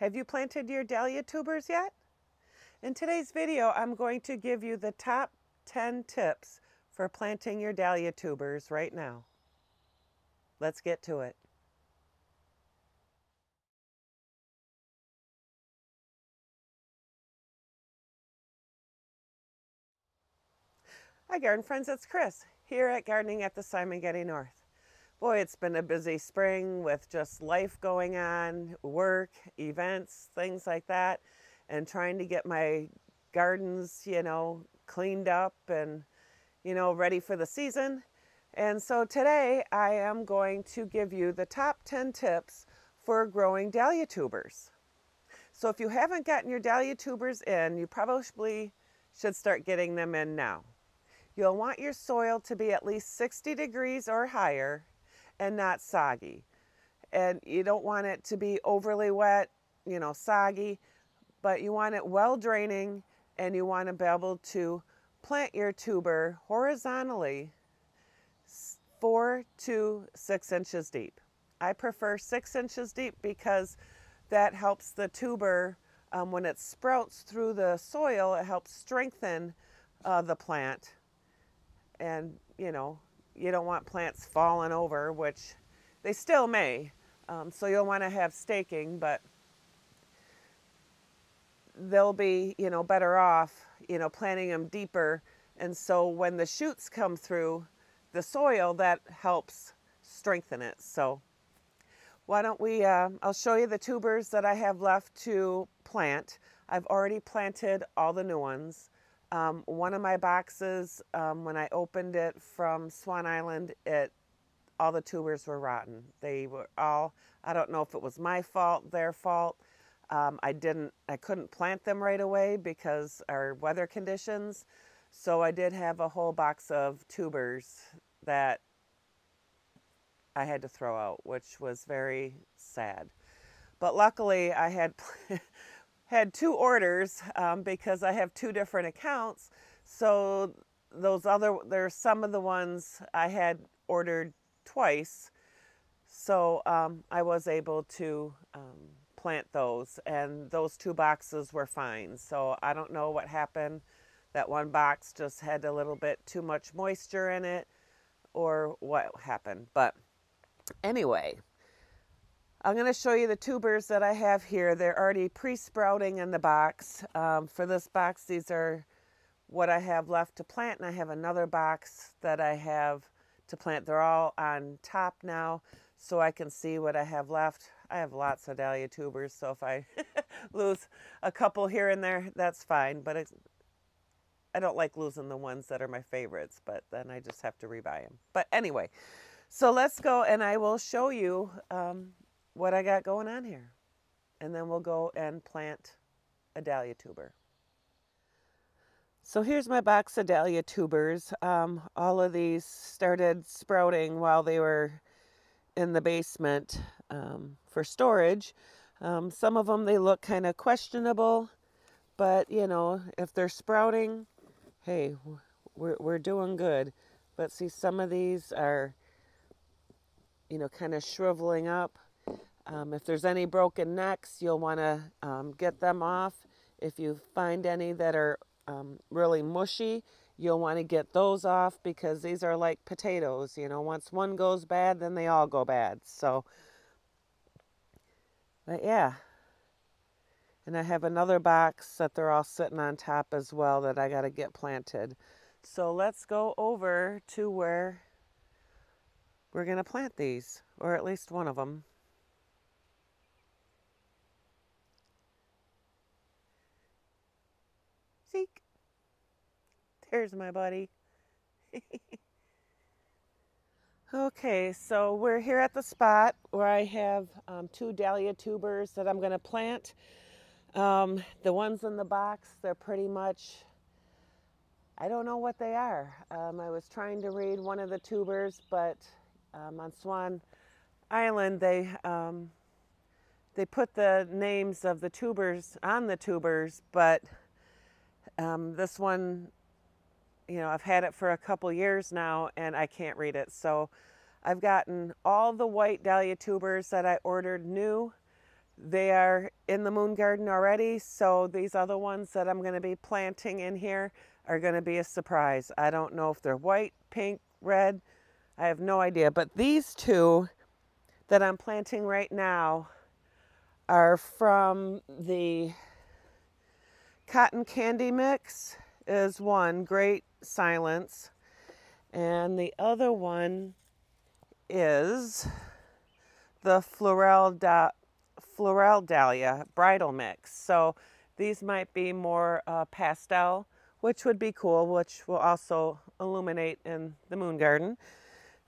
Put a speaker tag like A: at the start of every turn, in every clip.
A: Have you planted your dahlia tubers yet? In today's video, I'm going to give you the top 10 tips for planting your dahlia tubers right now. Let's get to it. Hi garden friends, it's Chris here at Gardening at the Simon Getty North. Boy, it's been a busy spring with just life going on, work, events, things like that, and trying to get my gardens, cleaned up and, ready for the season. And so today I am going to give you the top 10 tips for growing dahlia tubers. So if you haven't gotten your dahlia tubers in, you probably should start getting them in now. You'll want your soil to be at least 60 degrees or higher and not soggy. And you don't want it to be overly wet, soggy, but you want it well draining, and you want to be able to plant your tuber horizontally 4 to 6 inches deep. I prefer 6 inches deep because that helps the tuber, when it sprouts through the soil, it helps strengthen the plant. And, you don't want plants falling over, which they still may. So you'll want to have staking, but they'll be, better off, planting them deeper. And so when the shoots come through the soil, that helps strengthen it. So why don't we, I'll show you the tubers that I have left to plant. I've already planted all the new ones. One of my boxes, when I opened it from Swan Island, all the tubers were rotten. They were all, I don't know if it was my fault, their fault. I couldn't plant them right away because our weather conditions. So I did have a whole box of tubers that I had to throw out, which was very sad. But luckily I had had 2 orders because I have 2 different accounts. So there's some of the ones I had ordered twice. So I was able to plant those, and those 2 boxes were fine. So I don't know what happened. That one box just had a little bit too much moisture in it, or what happened. But anyway, I'm going to show you the tubers that I have here. They're already pre-sprouting in the box. For this box, these are what I have left to plant, and I have another box that I have to plant. They're all on top now, so I can see what I have left. I have lots of dahlia tubers, so if I lose a couple here and there, that's fine. But I don't like losing the ones that are my favorites, but then I just have to rebuy them. But anyway, so let's go, and I will show you what I got going on here. And then we'll go and plant a dahlia tuber. So here's my box of dahlia tubers. All of these started sprouting while they were in the basement for storage. Some of them, they look kind of questionable, but if they're sprouting, hey, we're doing good. But see, some of these are, kind of shriveling up. If there's any broken necks, you'll want to get them off. If you find any that are really mushy, you'll want to get those off, because these are like potatoes. Once one goes bad, then they all go bad. So, but yeah. And I have another box that they're all sitting on top as well that I got to get planted. So let's go over to where we're going to plant these, or at least one of them. Zeke. There's my buddy. Okay, so we're here at the spot where I have 2 dahlia tubers that I'm going to plant. The ones in the box, they're pretty much, I don't know what they are. I was trying to read one of the tubers, but on Swan Island, they put the names of the tubers on the tubers, but this one, I've had it for a couple years now, and I can't read it. So I've gotten all the white dahlia tubers that I ordered new. They are in the moon garden already, so these other ones that I'm going to be planting in here are going to be a surprise. I don't know if they're white, pink, red. I have no idea, but these two that I'm planting right now are from the Cotton Candy Mix is one, Great Silence, and the other one is the Floral Dahlia Bridal Mix. So these might be more pastel, which would be cool, which will also illuminate in the moon garden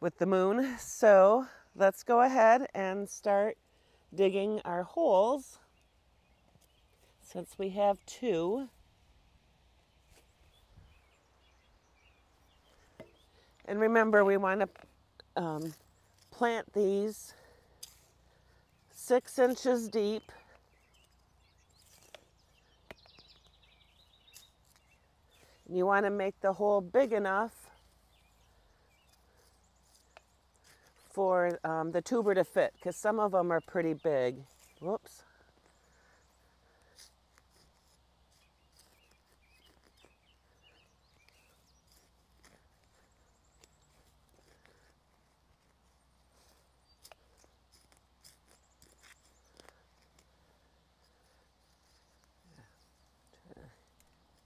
A: with the moon. So let's go ahead and start digging our holes since we have two. And remember, we want to plant these 6 inches deep. And you want to make the hole big enough for the tuber to fit, because some of them are pretty big. Whoops.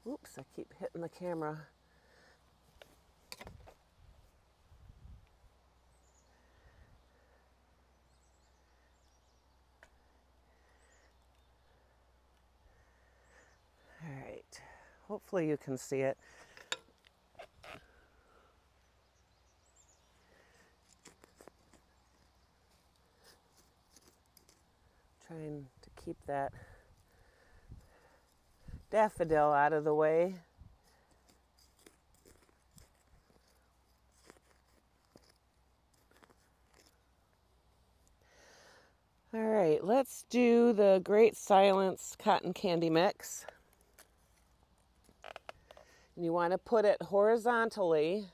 A: Oops, I keep hitting the camera. All right, hopefully you can see it. Trying to keep that daffodil out of the way. All right, let's do the Great Silence Cotton Candy Mix. And you want to put it horizontally.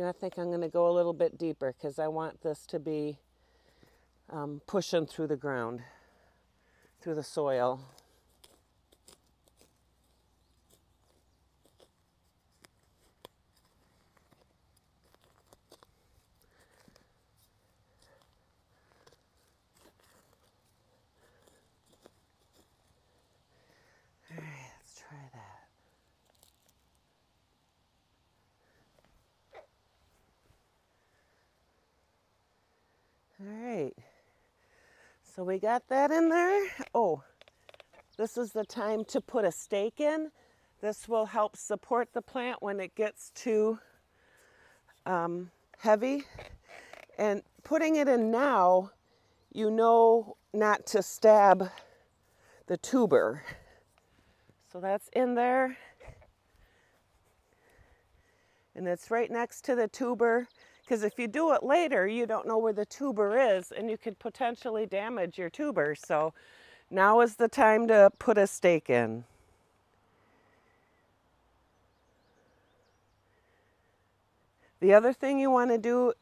A: I think I'm going to go a little bit deeper because I want this to be pushing through the ground, through the soil. All right, let's try that. All right, so we got that in there. Oh, this is the time to put a stake in. This will help support the plant when it gets too heavy. And putting it in now, you know not to stab the tuber. So that's in there. And it's right next to the tuber, because if you do it later, you don't know where the tuber is, and you could potentially damage your tuber. So now is the time to put a stake in. The other thing you want to do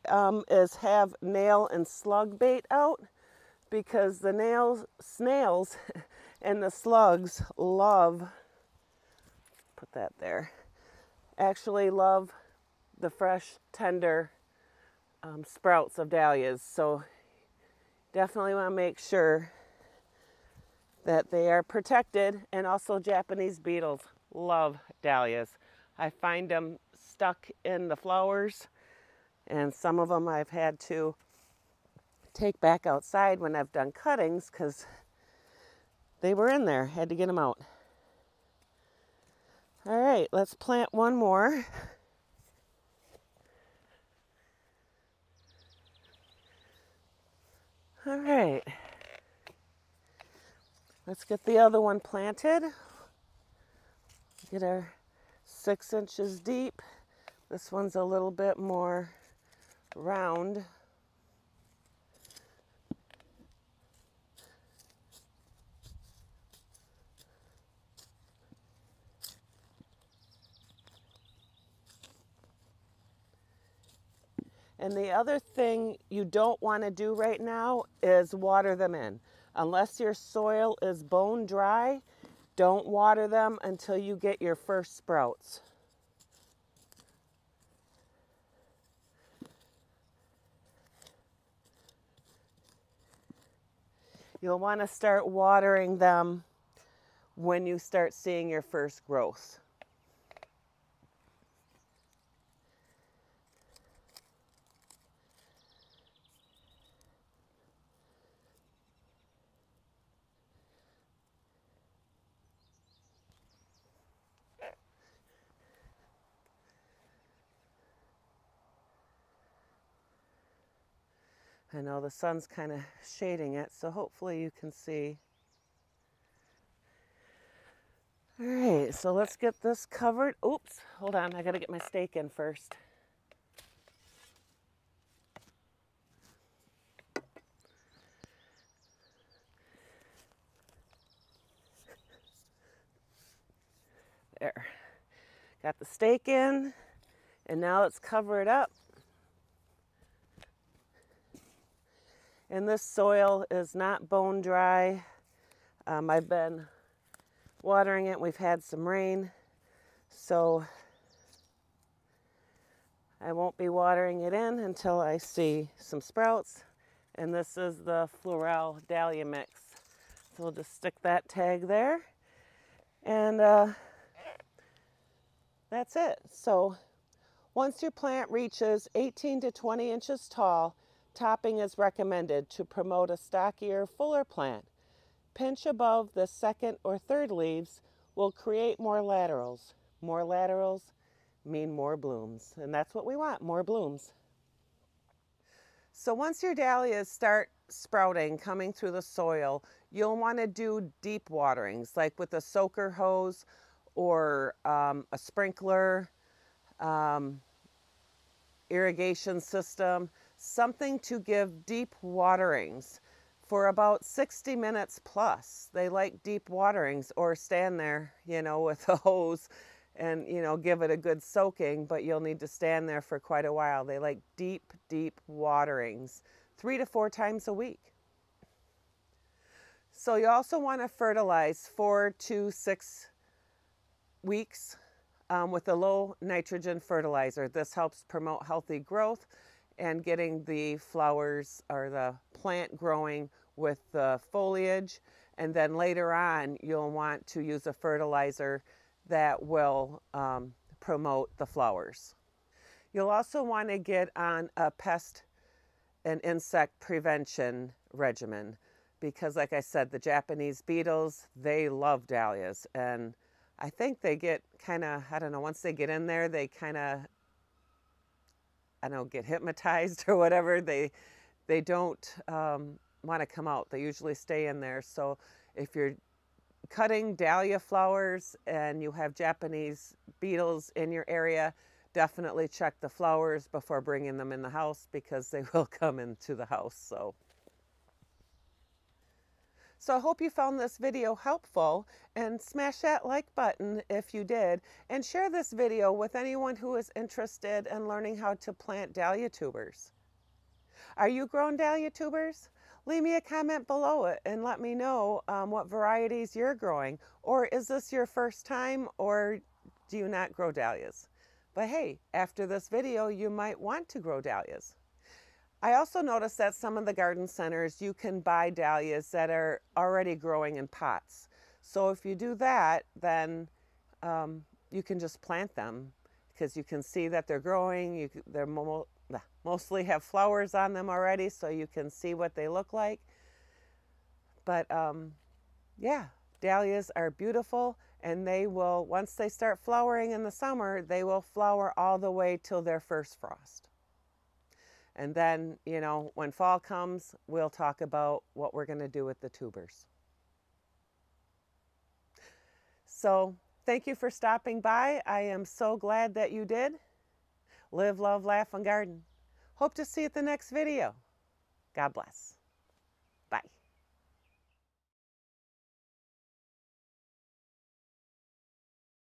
A: is have nail and slug bait out, because the snails and the slugs put that there, actually love the fresh, tender sprouts of dahlias. So definitely want to make sure that they are protected. And also Japanese beetles love dahlias. I find them stuck in the flowers, and some of them I've had to take back outside when I've done cuttings because they were in there. Had to get them out. All right, let's plant one more. All right, let's get the other one planted. Get our 6 inches deep. This one's a little bit more round. And the other thing you don't want to do right now is water them in. Unless your soil is bone dry, don't water them until you get your first sprouts. You'll want to start watering them when you start seeing your first growth. I know the sun's kind of shading it, so hopefully you can see. All right, so let's get this covered. Oops, hold on, I gotta get my stake in first. There, got the stake in, and now let's cover it up. And this soil is not bone dry. I've been watering it. We've had some rain, so I won't be watering it in until I see some sprouts. And this is the Floral Dahlia mix. So we'll just stick that tag there. And that's it. So once your plant reaches 18 to 20 inches tall, topping is recommended to promote a stockier, fuller plant. Pinch above the second or third leaves will create more laterals. More laterals mean more blooms, and that's what we want, more blooms. So once your dahlias start sprouting, coming through the soil, you'll want to do deep waterings, like with a soaker hose or a sprinkler, irrigation system, something to give deep waterings for about 60 minutes plus. They like deep waterings, or stand there, you know, with a hose and, you know, give it a good soaking, but you'll need to stand there for quite a while. They like deep, deep waterings 3 to 4 times a week. So you also want to fertilize 4 to 6 weeks with a low nitrogen fertilizer. This helps promote healthy growth and getting the flowers or the plant growing with the foliage. And then later on, you'll want to use a fertilizer that will promote the flowers. You'll also want to get on a pest and insect prevention regimen because, like I said, the Japanese beetles, they love dahlias. And I think they get kind of, I don't know, once they get in there, they kind of, I don't know, get hypnotized or whatever. They don't want to come out. They usually stay in there. So if you're cutting dahlia flowers and you have Japanese beetles in your area, definitely check the flowers before bringing them in the house because they will come into the house. So I hope you found this video helpful, and smash that like button if you did, and share this video with anyone who is interested in learning how to plant dahlia tubers. Are you growing dahlia tubers? Leave me a comment below it and let me know what varieties you're growing. Or is this your first time, or do you not grow dahlias? But hey, after this video, you might want to grow dahlias. I also noticed that some of the garden centers, you can buy dahlias that are already growing in pots. So if you do that, then you can just plant them because you can see that they're growing. They're mostly have flowers on them already, so you can see what they look like. But yeah, dahlias are beautiful, and they will, once they start flowering in the summer, they will flower all the way till their first frost. And then, you know, when fall comes, we'll talk about what we're going to do with the tubers. So thank you for stopping by. I am so glad that you did. Live, love, laugh, and garden. Hope to see you at the next video. God bless. Bye.